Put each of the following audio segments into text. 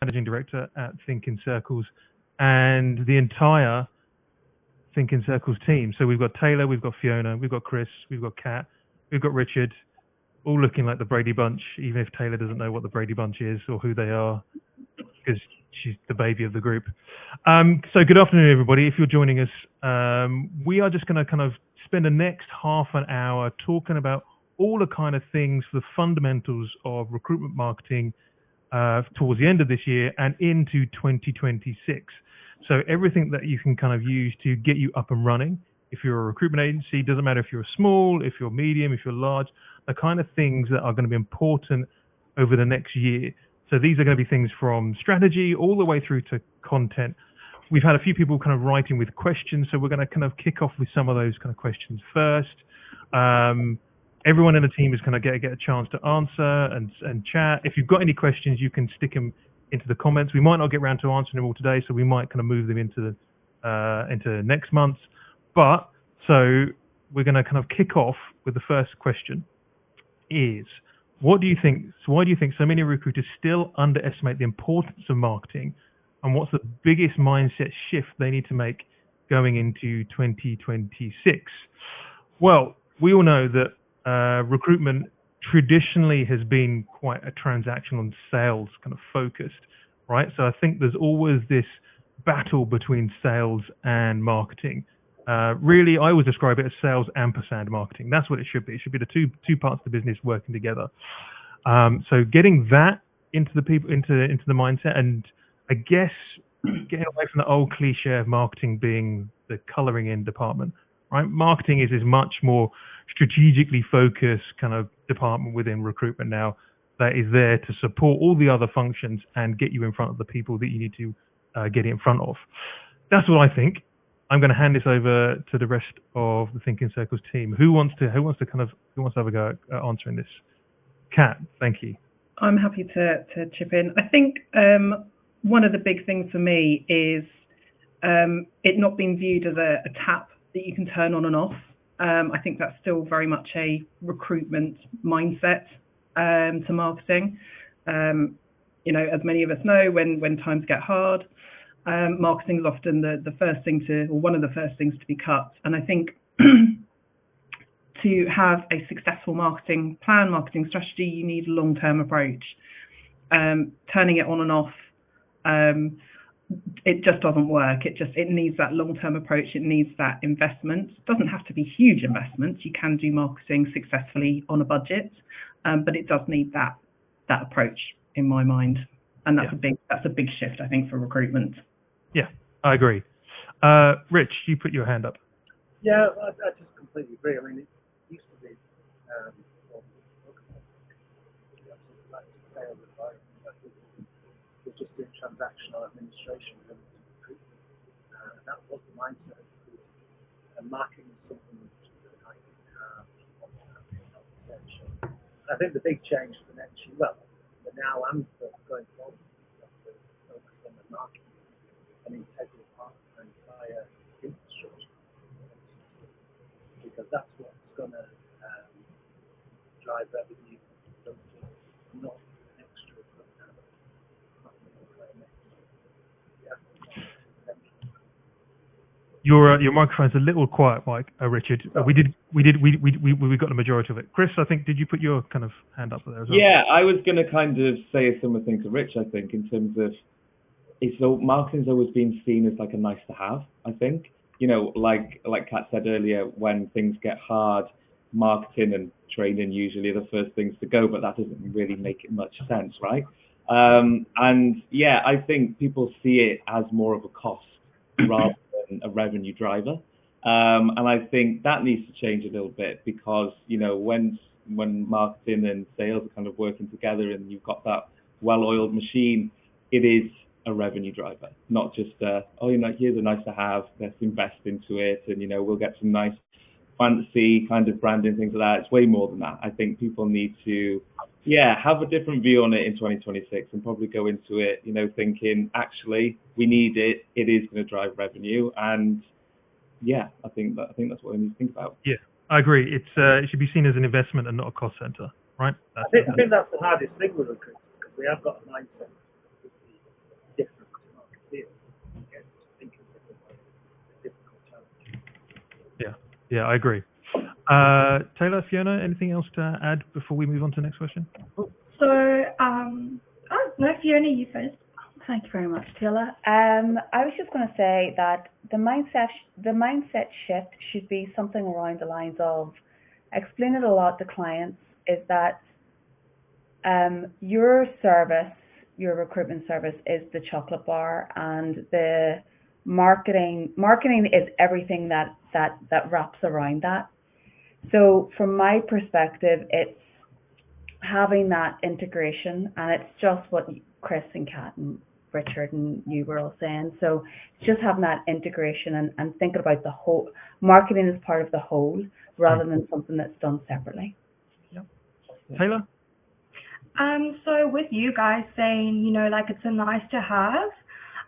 Managing Director at ThinkinCircles, and the entire ThinkinCircles team. So we've got Taylor, we've got Fiona, we've got Chris, we've got Kat, we've got Richard, all looking like the Brady Bunch, even if Taylor doesn't know what the Brady Bunch is or who they are, because she's the baby of the group. So good afternoon, everybody. If you're joining us, we are just going to kind of spend the next half an hour talking about all the kind of things, the fundamentals of recruitment marketing towards the end of this year and into 2026. So everything that you can kind of use to get you up and running. If you're a recruitment agency, doesn't matter if you're small, if you're medium, if you're large, the kind of things that are going to be important over the next year. So these are going to be things from strategy all the way through to content. We've had a few people kind of writing with questions, so we're going to kind of kick off with some of those kind of questions first. Everyone in the team is going to get a chance to answer and chat. If you've got any questions, you can stick them into the comments. We might not get around to answering them all today, so we might kind of move them into next month. But so we're going to kind of kick off with the first question: is what do you think? So why do you think so many recruiters still underestimate the importance of marketing, and what's the biggest mindset shift they need to make going into 2026? Well, we all know that recruitment traditionally has been quite a transactional and sales kind of focused, right? So I think there's always this battle between sales and marketing. Really, I always describe it as sales ampersand marketing. That's what it should be. It should be the two parts of the business working together. So getting that into the people, into the mindset, and I guess getting away from the old cliche of marketing being the coloring in department, right? Marketing is much more strategically focused kind of department within recruitment now that is there to support all the other functions and get you in front of the people that you need to get in front of. That's what I think. I'm going to hand this over to the rest of the ThinkinCircles team. Who wants to have a go at answering this? Kat, thank you. I'm happy to chip in. I think one of the big things for me is it not being viewed as a tap that you can turn on and off. I think that's still very much a recruitment mindset to marketing. You know, as many of us know, when times get hard, marketing is often the first thing or one of the first things to be cut. And I think to have a successful marketing plan, marketing strategy, you need a long-term approach. Turning it on and off, it just doesn't work. It needs that long-term approach. It needs that investment. It doesn't have to be huge investments. You can do marketing successfully on a budget, but it does need that approach in my mind. And that's a big shift, I think, for recruitment. Yeah, I agree. Rich, you put your hand up. Yeah, I just completely agree. I mean, it used to be sales advice. We're just doing transactional administration and recruitment. And that was the mindset. And marketing is something which is really nice to have. I think the big change for next year, well, for now and for going forward, is to focus on the marketing and integral part of the entire infrastructure, because that's what's going to drive revenue, not extra. Your microphone's a little quiet, Mike. Richard. We got the majority of it. Chris, I think, did you put your kind of hand up there as well? Yeah, I was going to kind of say a similar thing to Rich. I think in terms of marketing's always been seen as like a nice to have. I think, you know, like Kat said earlier, when things get hard, marketing and training usually are the first things to go, but that doesn't really make much sense, right? And yeah, I think people see it as more of a cost rather than a revenue driver. And I think that needs to change a little bit, because, you know, when marketing and sales are kind of working together and you've got that well-oiled machine, it is a revenue driver, not just you know, here's a nice to have, let's invest into it, and, you know, we'll get some nice fancy kind of branding, things like that. It's way more than that. I think people need to have a different view on it in 2026 and probably go into it, you know, thinking actually we need it, it is going to drive revenue, and I think that's what we need to think about. Yeah, I agree. It should be seen as an investment and not a cost center, right? I think that's the hardest thing with recruitment, because we have got a mindset Yeah, I agree. Taylor, Fiona, anything else to add before we move on to the next question? So, no, Fiona, you first. Thank you very much, Taylor. I was just going to say that the mindset shift should be something around the lines of, I explain it a lot to clients, is that your service, your recruitment service, is the chocolate bar, and the marketing is everything that wraps around that. So from my perspective, it's having that integration, and it's just what Chris and Kat and Richard and you were all saying. So just having that integration and thinking about the whole, marketing as part of the whole rather than something that's done separately. Yep. Taylor? So with you guys saying, you know, like it's a nice to have,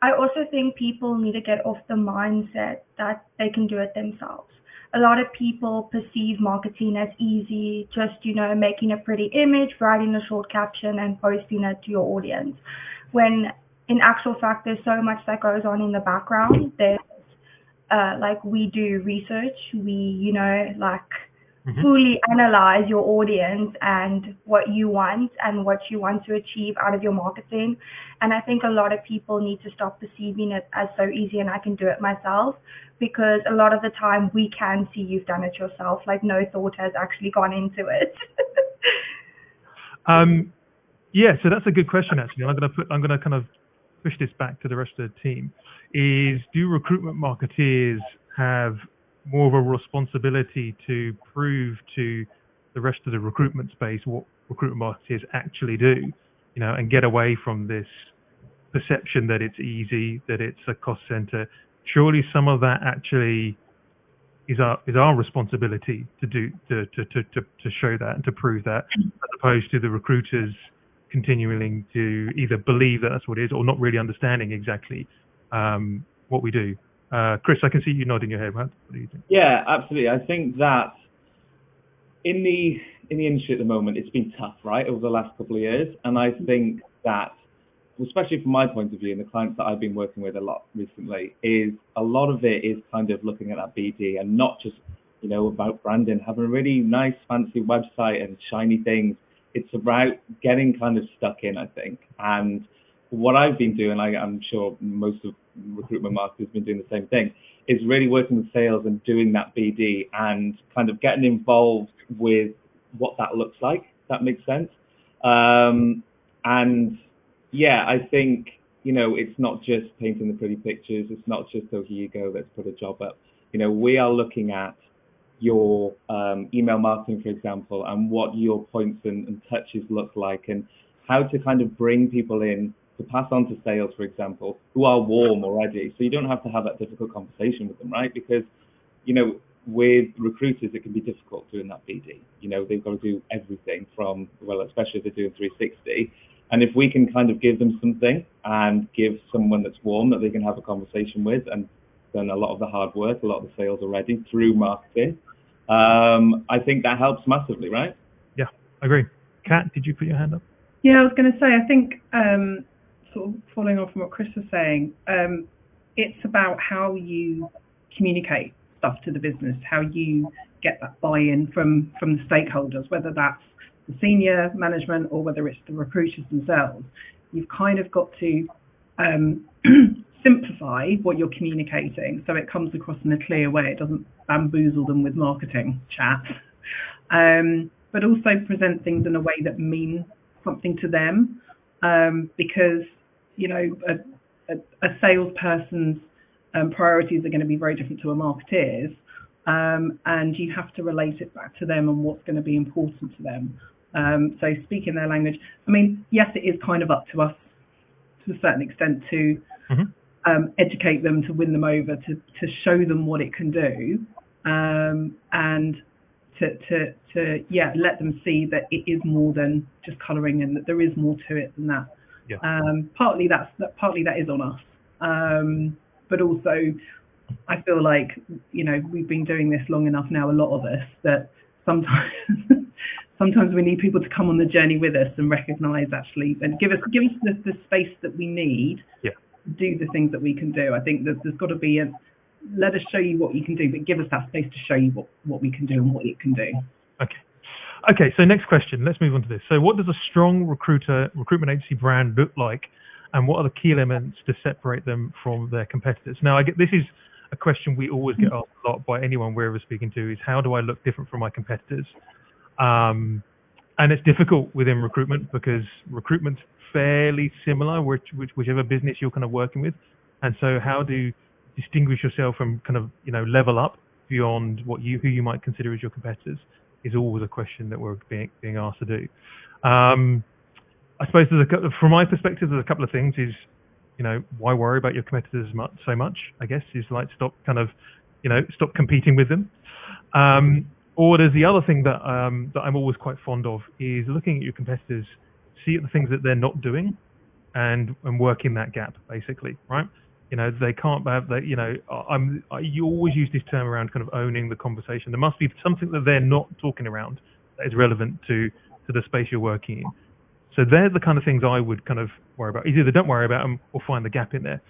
I also think people need to get off the mindset that they can do it themselves. A lot of people perceive marketing as easy, just, you know, making a pretty image, writing a short caption and posting it to your audience. When in actual fact, there's so much that goes on in the background. There's like, we do research, we, you know, like fully analyze your audience and what you want to achieve out of your marketing. And I think a lot of people need to stop perceiving it as so easy and I can do it myself, because a lot of the time we can see you've done it yourself, like no thought has actually gone into it. Yeah, so that's a good question actually. I'm gonna kind of push this back to the rest of the team. Is, do recruitment marketeers have more of a responsibility to prove to the rest of the recruitment space what recruitment marketeers actually do, you know, and get away from this perception that it's easy, that it's a cost center? Surely some of that actually is our responsibility to do to show that and to prove that, as opposed to the recruiters continuing to either believe that that's what it is or not really understanding exactly what we do. Chris, I can see you nodding your head. What do you think? Yeah, absolutely. I think that in the industry at the moment, it's been tough, right, over the last couple of years. And I think that, especially from my point of view and the clients that I've been working with a lot recently, is a lot of it is kind of looking at that BD and not just, you know, about branding, having a really nice, fancy website and shiny things. It's about getting kind of stuck in, I think. And what I've been doing, I'm sure most of recruitment marketers have been doing the same thing, is really working with sales and doing that BD and kind of getting involved with what that looks like, if that makes sense. And yeah, I think, you know, it's not just painting the pretty pictures. It's not just, oh, here you go, let's put a job up. You know, we are looking at your email marketing, for example, and what your points and touches look like, and how to kind of bring people in to pass on to sales, for example, who are warm already. So you don't have to have that difficult conversation with them, right? Because, you know, with recruiters, it can be difficult doing that BD. You know, they've got to do everything from, well, especially if they're doing 360. And if we can kind of give them something and give someone that's warm that they can have a conversation with and done a lot of the hard work, a lot of the sales already through marketing, I think that helps massively, right? Yeah, I agree. Kat, did you put your hand up? Yeah, I was going to say, I think sort of following on from what Chris was saying, it's about how you communicate stuff to the business, how you get that buy-in from the stakeholders, whether that's the senior management or whether it's the recruiters themselves. You've kind of got to simplify what you're communicating so it comes across in a clear way. It doesn't bamboozle them with marketing chat, but also present things in a way that mean something to them, because, you know, a salesperson's priorities are going to be very different to a marketeer's, and you have to relate it back to them and what's going to be important to them. So speaking their language. I mean, yes, it is kind of up to us to a certain extent to educate them, to win them over, to show them what it can do, and to let them see that it is more than just colouring and that there is more to it than that. Yeah. Partly that is on us, but also I feel like, you know, we've been doing this long enough now, a lot of us, that sometimes we need people to come on the journey with us and recognise actually and give us the space that we need to do the things that we can do. I think that there's got to be let us show you what you can do, but give us that space to show you what we can do and what it can do. Okay, so next question. Let's move on to this. So what does a strong recruitment agency brand look like, and what are the key elements to separate them from their competitors? Now, this is a question we always get asked a lot by anyone we're ever speaking to, is how do I look different from my competitors? And it's difficult within recruitment because recruitment's fairly similar, whichever business you're kind of working with. And so how do you distinguish yourself from kind of, level up beyond who you might consider as your competitors is always a question that we're being asked to do. I suppose from my perspective, there's a couple of things is, why worry about your competitors so much, I guess, is like stop competing with them. Or there's the other thing that I'm always quite fond of is looking at your competitors, see the things that they're not doing and work in that gap, basically, right? They can't have that, you always use this term around kind of owning the conversation. There must be something that they're not talking around that is relevant to the space you're working in. So they're the kind of things I would kind of worry about. Either don't worry about them or find the gap in there.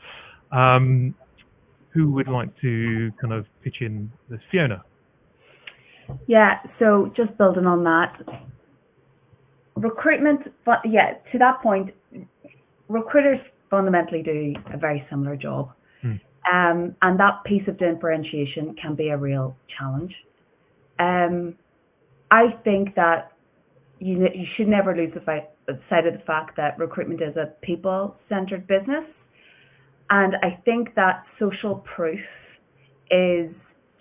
Who would like to kind of pitch in this? Fiona? Yeah, so just building on that. Recruitment, but yeah, to that point, recruiters fundamentally do a very similar job. And that piece of differentiation can be a real challenge. I think that you should never lose sight of the fact that recruitment is a people-centered business. And I think that social proof is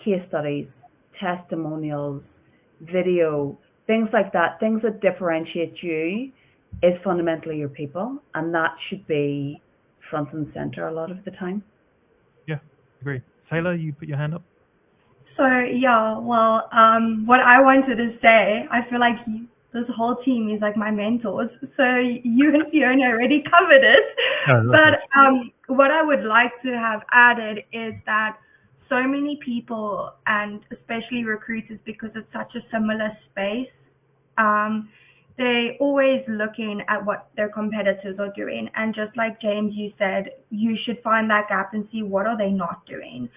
case studies, testimonials, video, things like that, things that differentiate you is fundamentally your people, and that should be front and center a lot of the time. Yeah, agree. Taylor, you put your hand up. So yeah, well, what I wanted to say, I feel like this whole team is like my mentors. So you and Fiona already covered it. But what I would like to have added is that so many people, and especially recruiters, because it's such a similar space, they're always looking at what their competitors are doing. And just like James, you said, you should find that gap and see what are they not doing.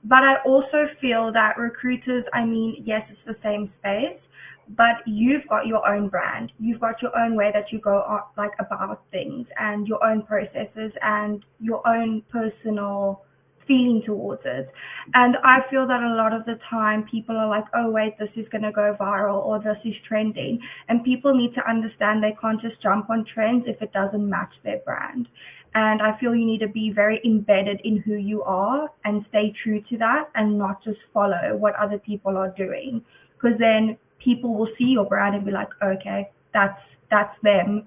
But I also feel that recruiters, yes, it's the same space, but you've got your own brand. You've got your own way that you go about things, and your own processes and your own personal feeling towards it. And I feel that a lot of the time people are like, oh wait, this is going to go viral or this is trending. And people need to understand they can't just jump on trends if it doesn't match their brand. And I feel you need to be very embedded in who you are and stay true to that and not just follow what other people are doing. Because then people will see your brand and be like, okay, that's them,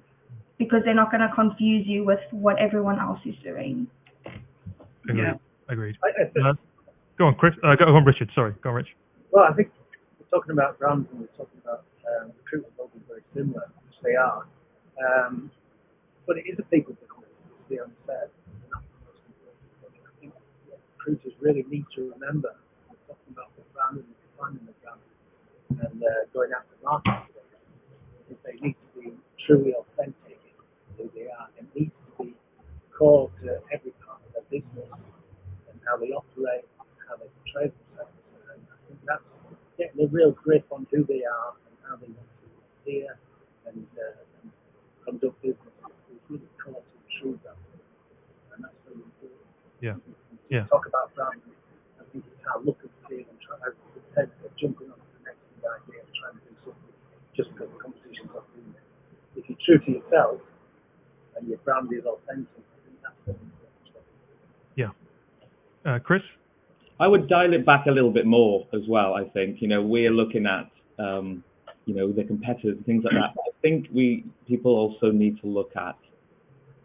because they're not going to confuse you with what everyone else is doing. Agreed. Go on, Chris. Go on, Richard. Sorry, go on, Rich. Well, I think we're talking about brands and we're talking about recruitment models very similar, which they are. But it is a people business, as Leon said. And that's the most important thing. I think what recruiters really need to remember, we're talking about the brand and defining the brand and going after market, is they need to be truly authentic in who they are. It needs to be core to every part of their business, how they operate, how they portray themselves. And I think that's getting a real grip on who they are and how they want to appear and conduct business is really core to achieve that. And that's really important. Yeah. Talk about brand, I think it's how look and feel and try to jumping on to the next big idea and trying to do something just because the competition's not doing it. If you're true to yourself and your brand is authentic, I think that's the important stuff. Yeah. Chris? I would dial it back a little bit more as well, I think. We're looking at, the competitors and things like that. But I think people also need to look at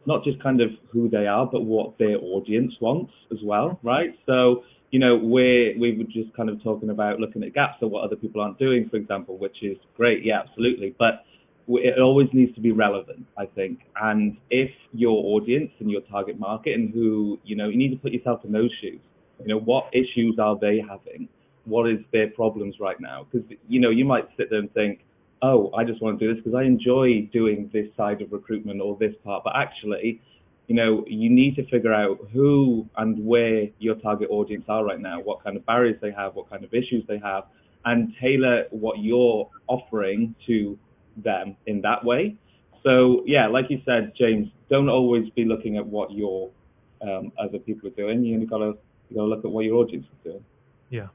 not just kind of who they are, but what their audience wants as well, right? So, we were just kind of talking about looking at gaps of what other people aren't doing, for example, which is great, yeah, absolutely. But it always needs to be relevant, I think. And if your audience and your target market and who, you need to put yourself in those shoes. What issues are they having? What is their problems right now? Because, you might sit there and think, oh, I just want to do this because I enjoy doing this side of recruitment or this part. But actually, you need to figure out who and where your target audience are right now, what kind of barriers they have, what kind of issues they have, and tailor what you're offering to them in that way. So yeah, like you said, James, don't always be looking at what your other people are doing. You gotta look at what your audience is doing. Yeah.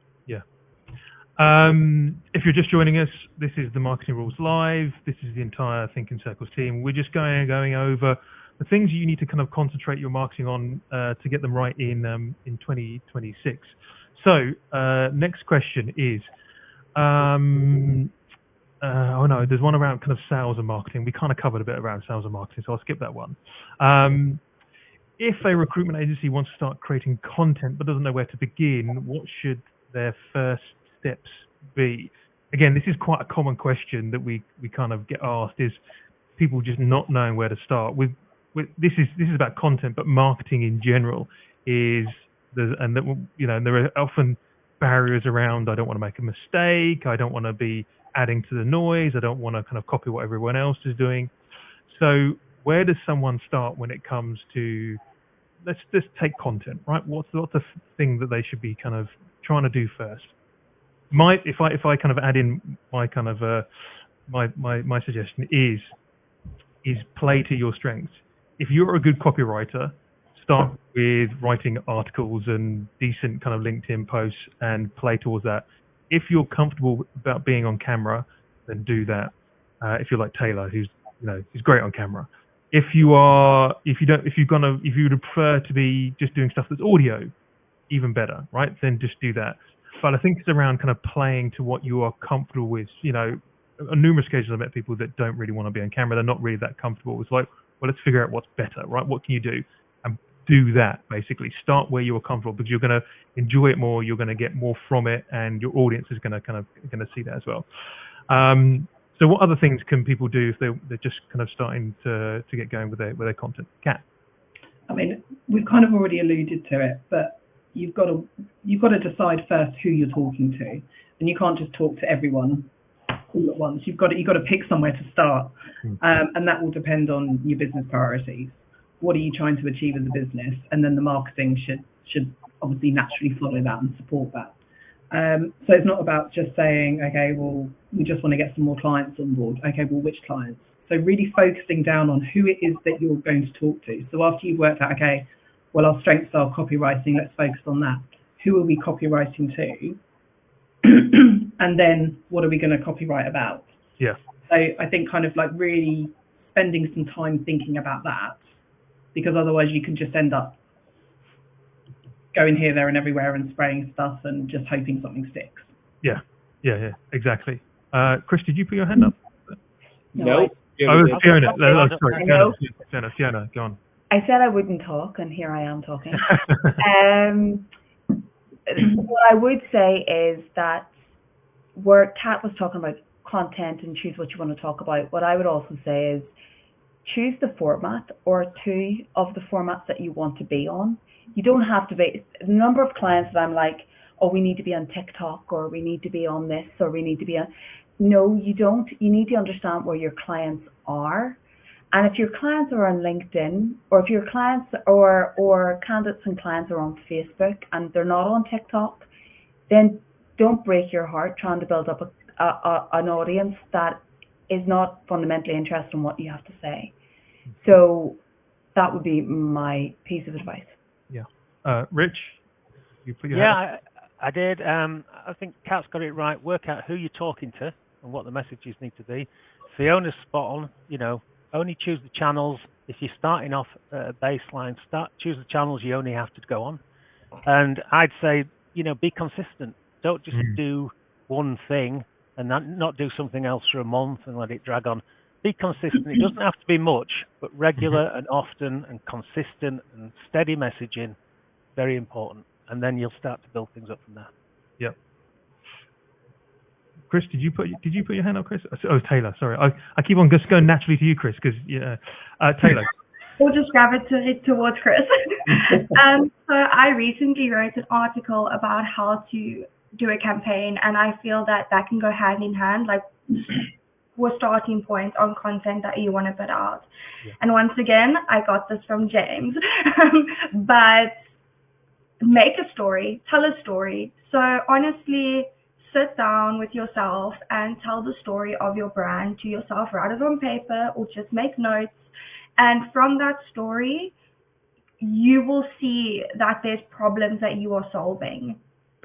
If you're just joining us, this is the Marketing Rules Live. This is the entire ThinkinCircles team. We're just going over the things you need to kind of concentrate your marketing on to get them right in 2026. So next question is, oh no, there's one around kind of sales and marketing. We kind of covered a bit around sales and marketing, so I'll skip that one. If a recruitment agency wants to start creating content but doesn't know where to begin, what should their first steps be? Again, this is quite a common question that we kind of get asked, is people just not knowing where to start. This is about content, but marketing in general is, and there are often barriers around. I don't want to make a mistake. I don't want to be adding to the noise. I don't want to kind of copy what everyone else is doing. So where does someone start when it comes to, let's just take content, right? What's the thing that they should be kind of trying to do first? If I kind of add in my kind of my suggestion is play to your strengths. If you're a good copywriter, start with writing articles and decent kind of LinkedIn posts and play towards that. If you're comfortable about being on camera, then do that. If you're like Taylor, who's great on camera. If you would prefer to be just doing stuff that's audio, even better, right? Then just do that. But I think it's around kind of playing to what you are comfortable with. On numerous occasions I've met people that don't really want to be on camera. They're not really that comfortable. It's like, well, let's figure out what's better, right? What can you do? And do that, basically. Start where you're comfortable, because you're going to enjoy it more, you're going to get more from it, and your audience is going to see that as well. So what other things can people do if they're just kind of starting to get going with their content? Kat? I mean, we've kind of already alluded to it, but you've got to decide first who you're talking to, and you can't just talk to everyone all at once. You've got to pick somewhere to start, and that will depend on your business priorities. What are you trying to achieve as a business? And then the marketing should obviously naturally follow that and support that. So it's not about just saying, okay, well, we just want to get some more clients on board. Okay, well, which clients? So really focusing down on who it is that you're going to talk to. So after you've worked out, okay, well, our strengths are copywriting, let's focus on that. Who are we copywriting to? And then what are we going to copyright about? Yeah. So I think kind of like really spending some time thinking about that, because otherwise you can just end up going here, there, and everywhere and spraying stuff and just hoping something sticks. Yeah, exactly. Chris, did you put your hand up? No. Fiona. Sorry, Fiona, go on. I said I wouldn't talk, and here I am talking. What I would say is that where Kat was talking about content and choose what you want to talk about, what I would also say is choose the format or two of the formats that you want to be on. You don't have to be, the number of clients that I'm like, oh, we need to be on TikTok, or we need to be on this, or we need to be on. No, you don't. You need to understand where your clients are. And if your clients are on LinkedIn, or if your clients or candidates and clients are on Facebook and they're not on TikTok, then don't break your heart trying to build up an audience that is not fundamentally interested in what you have to say. So that would be my piece of advice. Yeah. Rich, you put your hand up? I did. I think Kat's got it right. Work out who you're talking to and what the messages need to be. Fiona's spot on. Only choose the channels. If you're starting off at a baseline, choose the channels you only have to go on. And I'd say, be consistent. Don't just do one thing and not do something else for a month and let it drag on. Be consistent. It doesn't have to be much, but regular and often and consistent and steady messaging, very important. And then you'll start to build things up from there. Yep. Chris, did you put your hand up, Chris? Oh, Taylor, sorry. I keep on just going naturally to you, Chris, because Taylor. We'll just grab it towards Chris. So I recently wrote an article about how to do a campaign, and I feel that can go hand in hand. Like, or starting point on content that you want to put out. Yeah. And once again, I got this from James, but make a story, tell a story. So honestly, sit down with yourself and tell the story of your brand to yourself, write it on paper or just make notes. And from that story, you will see that there's problems that you are solving,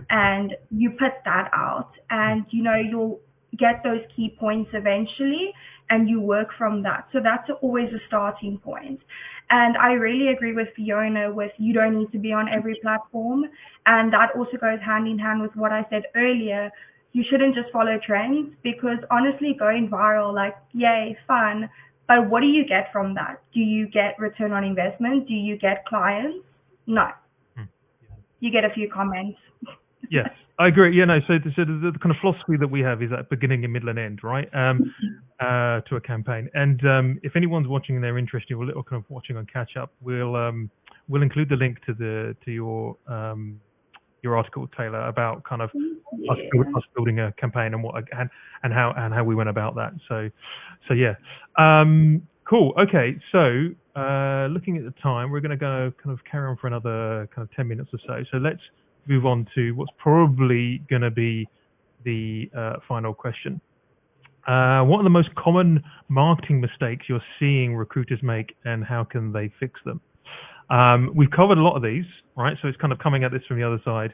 and you put that out, and you'll get those key points eventually, and you work from that. So that's always a starting point. And I really agree with Fiona with you don't need to be on every platform, and that also goes hand in hand with what I said earlier. You shouldn't just follow trends, because honestly, going viral, like, yay, fun, but what do you get from that? Do you get return on investment? Do you get clients? No. You get a few comments. Yes, I agree. So the kind of philosophy that we have is that beginning and middle and end, right? To a campaign. And if anyone's watching and they're interested or kind of watching on catch up, we'll include the link to your article, Taylor, about kind of us building a campaign and and how we went about that. So yeah. Cool. Okay. So looking at the time, we're going to go kind of carry on for another kind of 10 minutes or so. So let's move on to what's probably going to be the final question. What are the most common marketing mistakes you're seeing recruiters make, and how can they fix them? We've covered a lot of these, right? So it's kind of coming at this from the other side.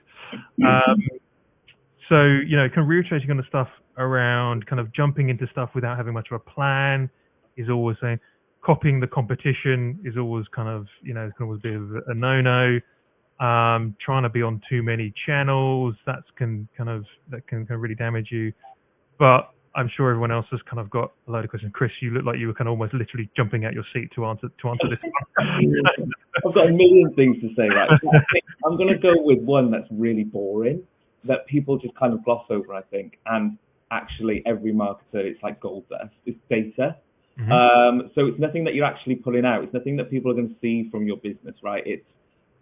So, kind of reiterating on the stuff around kind of jumping into stuff without having much of a plan is always saying. Copying the competition is always kind of, can always be a no-no. Trying to be on too many channels, that can really damage you. But I'm sure everyone else has kind of got a load of questions. Chris, you look like you were kind of almost literally jumping out your seat to answer this one. I've got a million things to say, right? So I'm going to go with one that's really boring, that people just kind of gloss over, I think. And actually, every marketer, it's like gold dust. It's data. Mm-hmm. So it's nothing that you're actually pulling out. It's nothing that people are going to see from your business, right? It's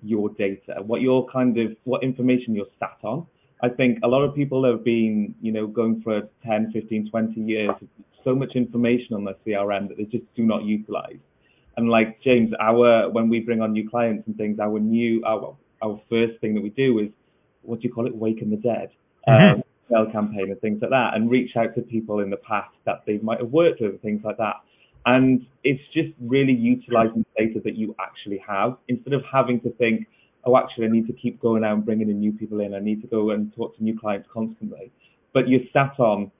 your data, what information you're sat on. I think a lot of people have been, going for 10, 15, 20 years, so much information on their CRM that they just do not utilize. And like James, when we bring on new clients and things, our first thing that we do is, what do you call it? Waken the dead. Sell campaign and things like that, and reach out to people in the past that they might have worked with and things like that. And it's just really utilizing the data that you actually have, instead of having to think, oh, actually, I need to keep going out and bringing in new people in. I need to go and talk to new clients constantly. But you're sat on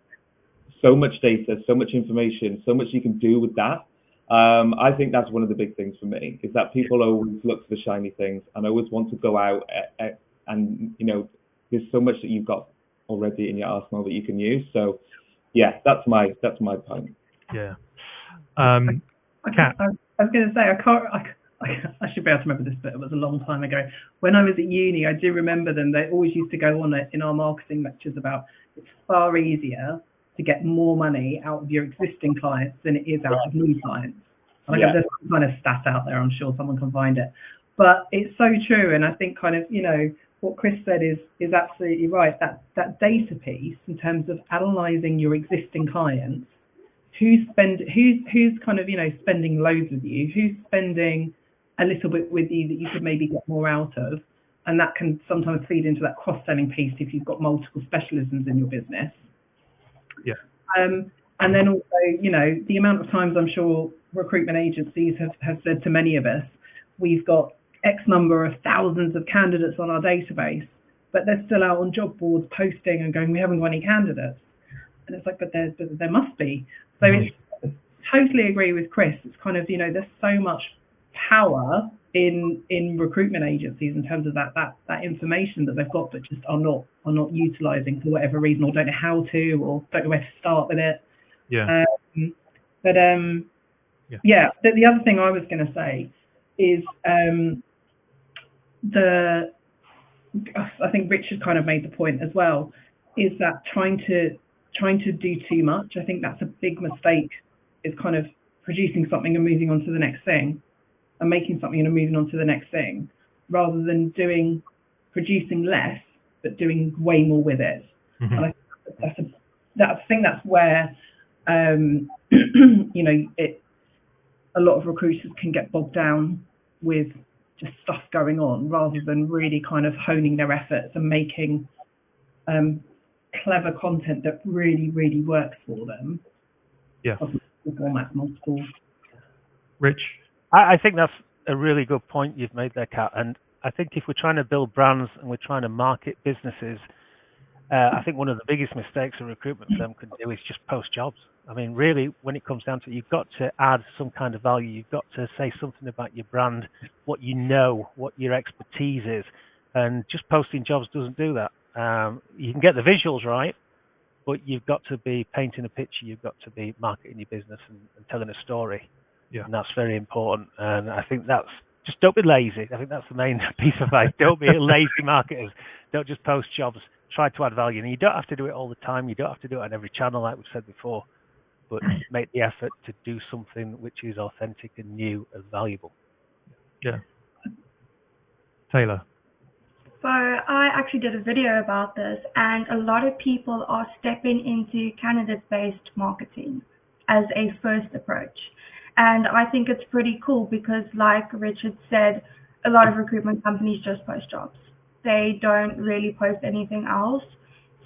so much data, so much information, so much you can do with that. I think that's one of the big things for me, is that people always look for the shiny things and always want to go out and, there's so much that you've got already in your arsenal that you can use. So, yeah, that's my point. Yeah. Kat. I was going to say, I should be able to remember this, but it was a long time ago. When I was at uni, I do remember them. They always used to go on in our marketing lectures about it's far easier to get more money out of your existing clients than it is out of new clients. And there's some kind of stat out there, I'm sure someone can find it. But it's so true, and I think kind of, what Chris said is absolutely right. That data piece in terms of analysing your existing clients, who's kind of spending loads with you, who's spending a little bit with you that you could maybe get more out of, and that can sometimes feed into that cross-selling piece if you've got multiple specialisms in your business. Yeah. And then also, the amount of times I'm sure recruitment agencies have said to many of us, we've got X number of thousands of candidates on our database, but they're still out on job boards posting and going, we haven't got any candidates. And it's like, but there must be. So it's totally agree with Chris. It's kind of, there's so much power in recruitment agencies in terms of that information that they've got, but just are not utilising for whatever reason, or don't know how to, or don't know where to start with it. Yeah. The other thing I was going to say is I think Richard kind of made the point as well, is that trying to do too much. I think that's a big mistake, is kind of producing something and moving on to the next thing, and making something and moving on to the next thing, rather than producing less but doing way more with it. Mm-hmm. And I think that's where A lot of recruiters can get bogged down with just stuff going on rather than really kind of honing their efforts and making clever content that really, really works for them. Yeah. Formats, multiple. Rich? I think that's a really good point you've made there, Kat. And I think if we're trying to build brands and we're trying to market businesses, I think one of the biggest mistakes a recruitment firm can do is just post jobs. I mean, really, when it comes down to it, you've got to add some kind of value. You've got to say something about your brand, what you know, what your expertise is. And just posting jobs doesn't do that. You can get the visuals right, but you've got to be painting a picture. You've got to be marketing your business and telling a story. Yeah. And that's very important. And I think that's, just don't be lazy. I think that's the main piece of advice. Don't be lazy marketers. Don't just post jobs. Try to add value. And you don't have to do it all the time. You don't have to do it on every channel, like we've said before. But make the effort to do something which is authentic and new and valuable. Yeah. Taylor? So I actually did a video about this, and a lot of people are stepping into candidate-based marketing as a first approach. And I think it's pretty cool because, like Richard said, a lot of recruitment companies just post jobs. They don't really post anything else.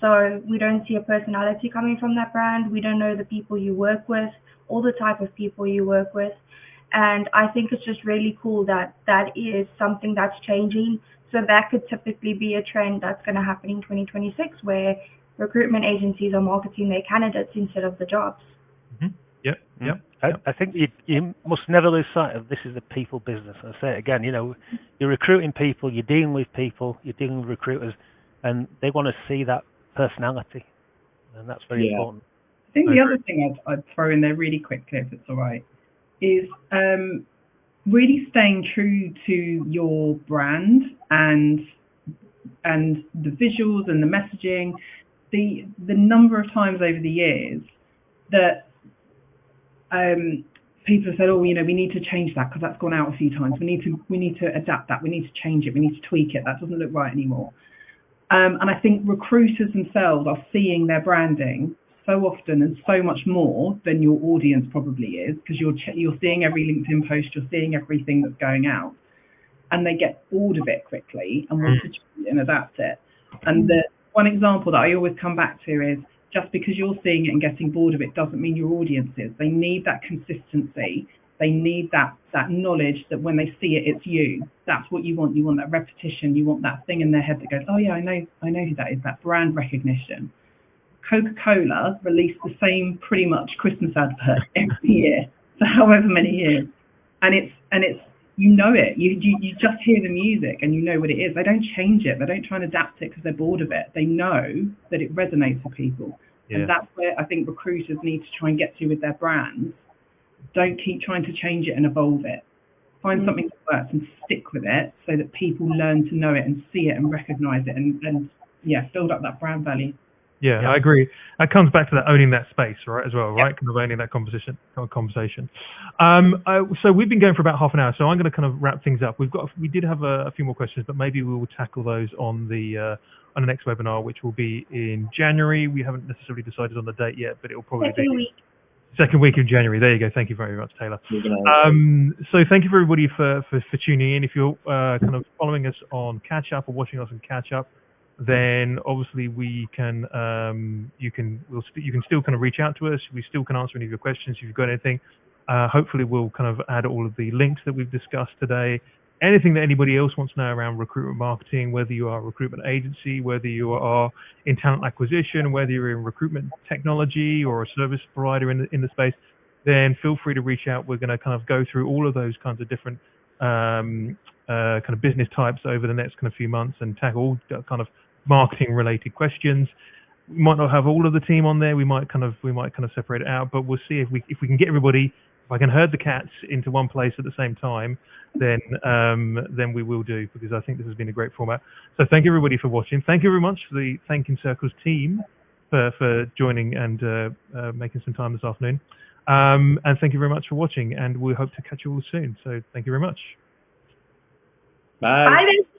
So we don't see a personality coming from that brand. We don't know the people you work with, or the type of people you work with. And I think it's just really cool that that is something that's changing. So that could typically be a trend that's going to happen in 2026, where recruitment agencies are marketing their candidates instead of the jobs. Mm-hmm. Yep. I think you must never lose sight of this is a people business. I say it again, you're recruiting people, you're dealing with people, you're dealing with recruiters, and they want to see that personality, and that's very important. I think the other thing I'd throw in there really quickly, if it's all right, is really staying true to your brand and the visuals and the messaging. The number of times over the years that people have said, we need to change that because that's gone out a few times. We need to adapt that. We need to change it. We need to tweak it. That doesn't look right anymore. And I think recruiters themselves are seeing their branding so often and so much more than your audience probably is, because you're seeing every LinkedIn post, you're seeing everything that's going out, and they get bored of it quickly and want to change it and adapt it. And the one example that I always come back to is, just because you're seeing it and getting bored of it doesn't mean your audience is. They need that consistency. They need that knowledge that when they see it, it's you. That's what you want. You want that repetition. You want that thing in their head that goes, oh yeah, I know who that is. That brand recognition. Coca-Cola released the same pretty much Christmas advert every year for however many years, and it's it. You just hear the music and you know what it is. They don't change it. They don't try and adapt it because they're bored of it. They know that it resonates with people, and that's where I think recruiters need to try and get to with their brands. Don't keep trying to change it and evolve it. Find something that works and stick with it so that people learn to know it and see it and recognize it and build up that brand value. Yeah, I agree. That comes back to that owning that space, right, as well, right? Kind of owning that conversation. So we've been going for about half an hour, so I'm going to kind of wrap things up. We did have a few more questions, but maybe we will tackle those on the next webinar, which will be in January. We haven't necessarily decided on the date yet, but it will probably be second week of January. There you go. Thank you very much, Taylor. So thank you for everybody for tuning in. If you're kind of following us on Catch Up or watching us on Catch Up, then obviously you can still kind of reach out to us. We still can answer any of your questions if you've got anything. Hopefully we'll kind of add all of the links that we've discussed today. Anything that anybody else wants to know around recruitment marketing, whether you are a recruitment agency, whether you are in talent acquisition, whether you're in recruitment technology or a service provider in the space, then feel free to reach out. We're going to kind of go through all of those kinds of different kind of business types over the next kind of few months and tackle all kind of marketing related questions. We might not have all of the team on there. We might kind of separate it out, but we'll see if we can get everybody. If I can herd the cats into one place at the same time, then we will do, because I think this has been a great format. So thank you everybody for watching. Thank you very much for the ThinkinCircles team for joining and making some time this afternoon. And thank you very much for watching, and we hope to catch you all soon. So thank you very much. Bye. Bye.